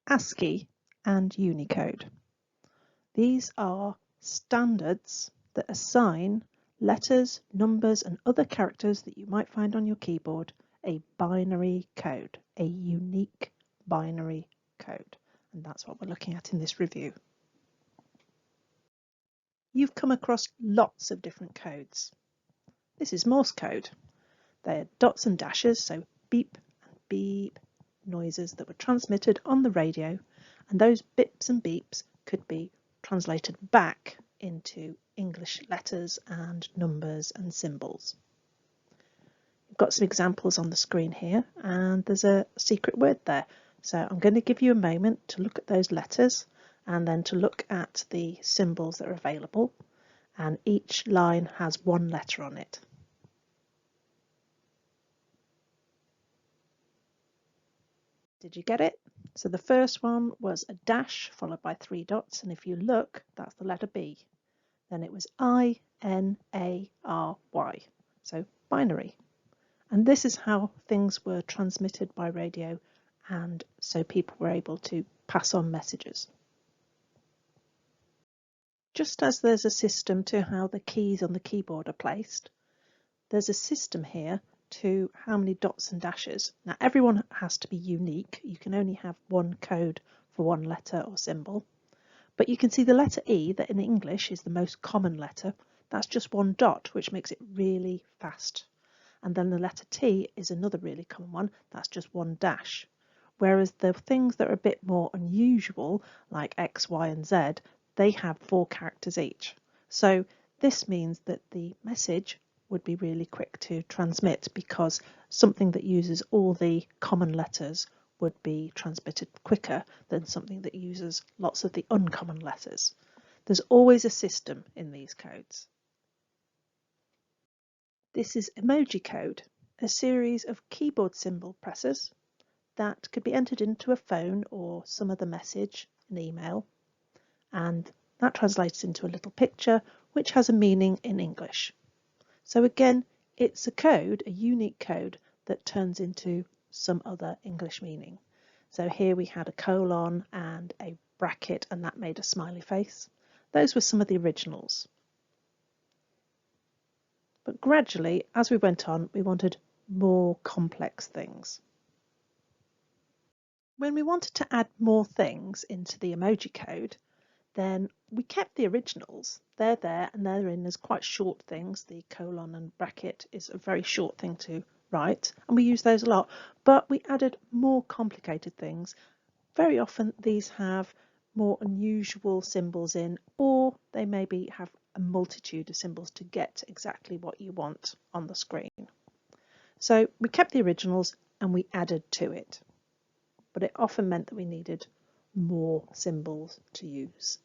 ASCII and Unicode. These are standards that assign letters, numbers and other characters that you might find on your keyboard a binary code, a unique binary code. And that's what we're looking at in this review. You've come across lots of different codes. This is Morse code. They're dots and dashes, so beep and beep noises that were transmitted on the radio, and those bips and beeps could be translated back into English letters and numbers and symbols. We've got some examples on the screen here, and there's a secret word there. So I'm going to give you a moment to look at those letters and then to look at the symbols that are available, and each line has one letter on it. Did you get it? So the first one was a dash followed by 3 dots, and if you look, that's the letter B. Then it was I-N-A-R-Y, so binary. And this is how things were transmitted by radio, and so people were able to pass on messages. Just as there's a system to how the keys on the keyboard are placed, there's a system here to how many dots and dashes. Now everyone has to be unique. You can only have one code for one letter or symbol. But you can see the letter E, that in English is the most common letter, that's just 1 dot, which makes it really fast. And then the letter T is another really common one, that's just 1 dash. Whereas the things that are a bit more unusual, like X, Y and Z, they have 4 characters each. So this means that the message would be really quick to transmit, because something that uses all the common letters would be transmitted quicker than something that uses lots of the uncommon letters. There's always a system in these codes. This is emoji code, a series of keyboard symbol presses that could be entered into a phone or some other message, an email, and that translates into a little picture which has a meaning in English. So again, it's a code, a unique code, that turns into some other English meaning. So here we had a colon and a bracket, and that made a smiley face. Those were some of the originals. But gradually, as we went on, we wanted more complex things. When we wanted to add more things into the emoji code, then we kept the originals. They're there and they're in as quite short things. The colon and bracket is a very short thing to write, and we use those a lot, but we added more complicated things. Very often these have more unusual symbols in, or they maybe have a multitude of symbols to get exactly what you want on the screen. So we kept the originals and we added to it, but it often meant that we needed more symbols to use.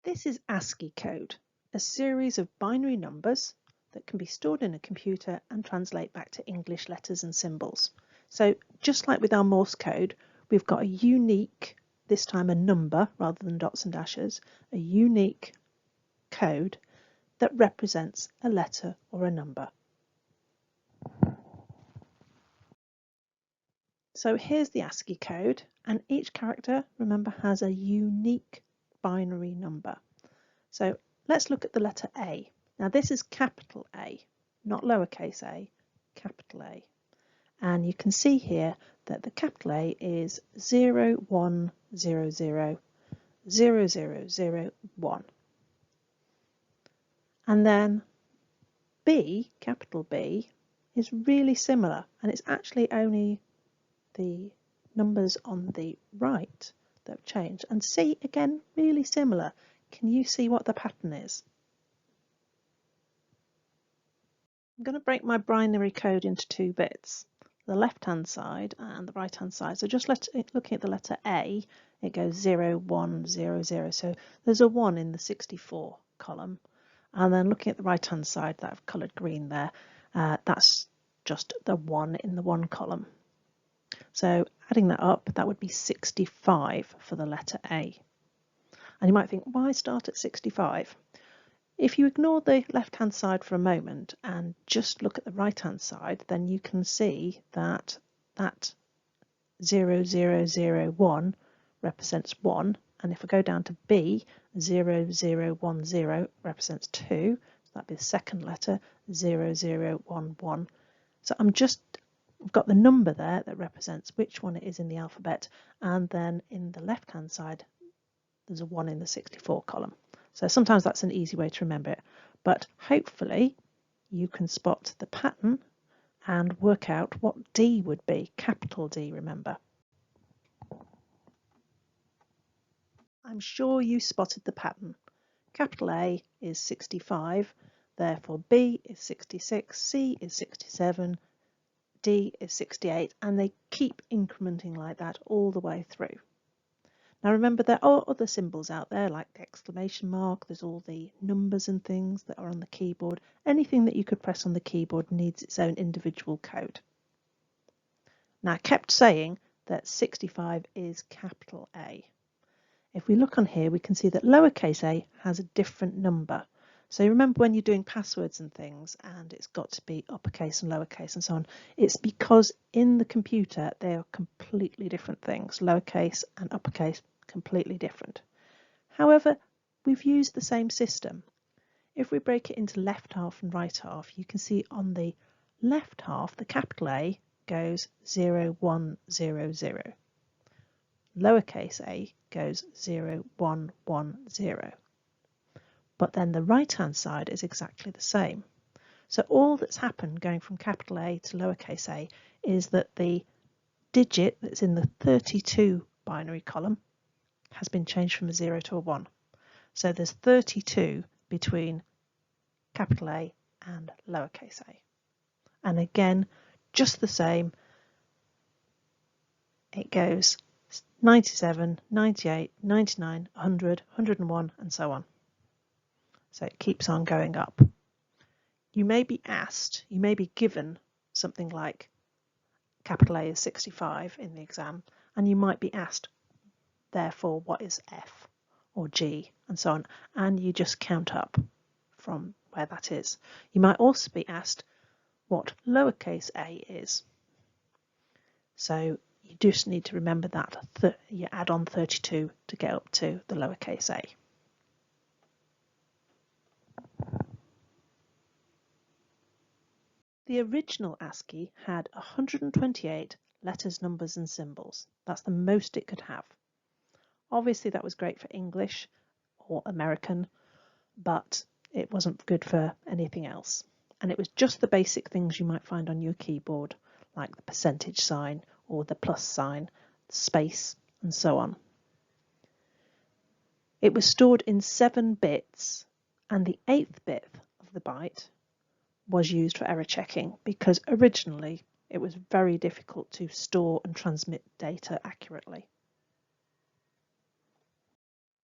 This is ASCII code, a series of binary numbers that can be stored in a computer and translate back to English letters and symbols. So just like with our Morse code, we've got a unique, this time a number rather than dots and dashes, a unique code that represents a letter or a number. So here's the ASCII code, and each character, remember, has a unique binary number. So let's look at the letter A. Now this is capital A, not lowercase a, capital A. And you can see here that the capital A is 01000001. And then B, capital B, is really similar, and it's actually only the numbers on the right that have changed. And C, again, really similar. Can you see what the pattern is? I'm going to break my binary code into 2 bits, the left-hand side and the right-hand side. So just looking at the letter A, it goes 0100. So there's a 1 in the 64 column. And then looking at the right-hand side that I've coloured green there, that's just the 1 in the 1 column. So adding that up, that would be 65 for the letter A. And you might think, why start at 65? If you ignore the left-hand side for a moment and just look at the right-hand side, then you can see that that 0001 represents 1, and if I go down to B, 0010 represents 2, so that'd be the second letter, 0011. So I've got the number there that represents which one it is in the alphabet, and then in the left hand side there's a 1 in the 64 column. So sometimes that's an easy way to remember it, but hopefully you can spot the pattern and work out what D would be, capital D, remember. I'm sure you spotted the pattern. Capital A is 65, therefore B is 66, C is 67, D is 68, and they keep incrementing like that all the way through. Now remember, there are other symbols out there like the exclamation mark, there's all the numbers and things that are on the keyboard. Anything that you could press on the keyboard needs its own individual code. Now I kept saying that 65 is capital A. If we look on here, we can see that lowercase a has a different number. So you remember when you're doing passwords and things and it's got to be uppercase and lowercase and so on, it's because in the computer they are completely different things. Lowercase and uppercase, completely different. However, we've used the same system. If we break it into left half and right half, you can see on the left half the capital A goes 0100. Lowercase a goes 0110. But then the right hand side is exactly the same. So all that's happened going from capital A to lowercase a is that the digit that's in the 32 binary column has been changed from a 0 to a 1. So there's 32 between capital A and lowercase a. And again, just the same, it goes 97, 98, 99, 100, 101, and so on. So it keeps on going up. You may be asked, you may be given something like capital A is 65 in the exam, and you might be asked, therefore, what is F or G, and so on, and you just count up from where that is. You might also be asked what lowercase a is. So you just need to remember that you add on 32 to get up to the lowercase a. The original ASCII had 128 letters, numbers and symbols. That's the most it could have. Obviously that was great for English or American, but it wasn't good for anything else. And it was just the basic things you might find on your keyboard, like the percentage sign or the plus sign, space, and so on. It was stored in 7 bits, and the 8th bit of the byte was used for error checking because originally it was very difficult to store and transmit data accurately.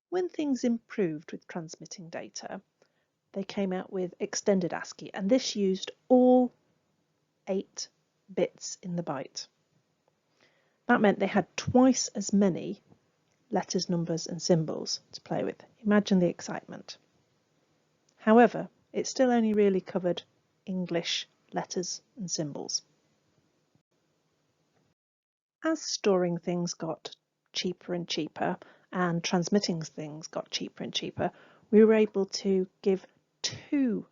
When things improved with transmitting data, they came out with extended ASCII, and this used all 8 bits in the byte. That meant they had twice as many letters, numbers and symbols to play with. Imagine the excitement. However, it still only really covered English letters and symbols. As storing things got cheaper and cheaper and transmitting things got cheaper and cheaper, we were able to give 2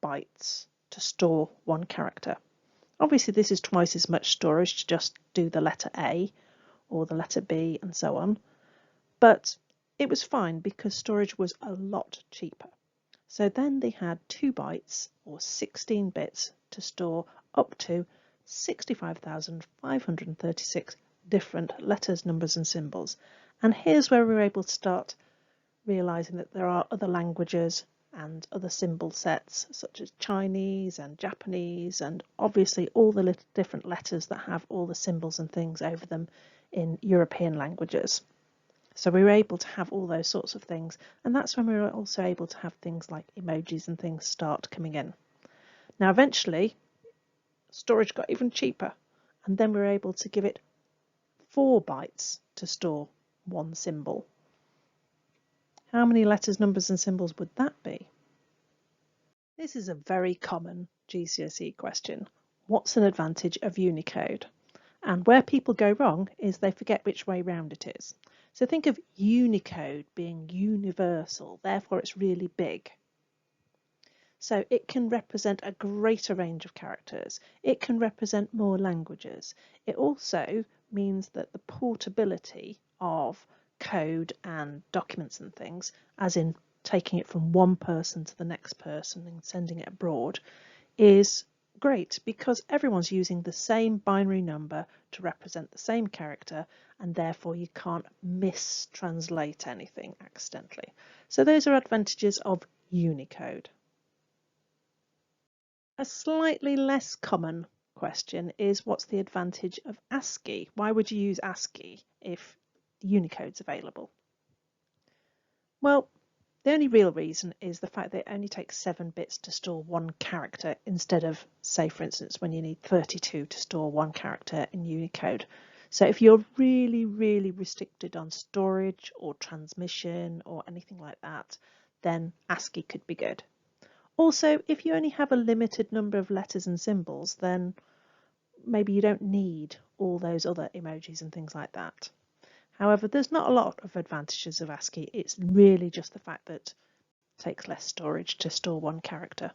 bytes to store 1 character. Obviously this is twice as much storage to just do the letter A or the letter B and so on, but it was fine because storage was a lot cheaper. So then they had 2 bytes or 16 bits to store up to 65,536 different letters, numbers and symbols. And here's where we were able to start realizing that there are other languages and other symbol sets such as Chinese and Japanese, and obviously all the different letters that have all the symbols and things over them in European languages. So we were able to have all those sorts of things, and that's when we were also able to have things like emojis and things start coming in. Now eventually storage got even cheaper, and then we were able to give it 4 bytes to store 1 symbol. How many letters, numbers and symbols would that be? This is a very common GCSE question. What's an advantage of Unicode? And where people go wrong is they forget which way round it is. So think of Unicode being universal, therefore it's really big. So it can represent a greater range of characters. It can represent more languages. It also means that the portability of code and documents and things, as in taking it from one person to the next person and sending it abroad, is great because everyone's using the same binary number to represent the same character, and therefore you can't mistranslate anything accidentally. So those are advantages of Unicode. A slightly less common question is, what's the advantage of ASCII? Why would you use ASCII if Unicode's available? Well, the only real reason is the fact that it only takes 7 bits to store one character instead of, say, for instance, when you need 32 to store one character in Unicode. So if you're really, really restricted on storage or transmission or anything like that, then ASCII could be good. Also, if you only have a limited number of letters and symbols, then maybe you don't need all those other emojis and things like that. However, there's not a lot of advantages of ASCII. It's really just the fact that it takes less storage to store one character.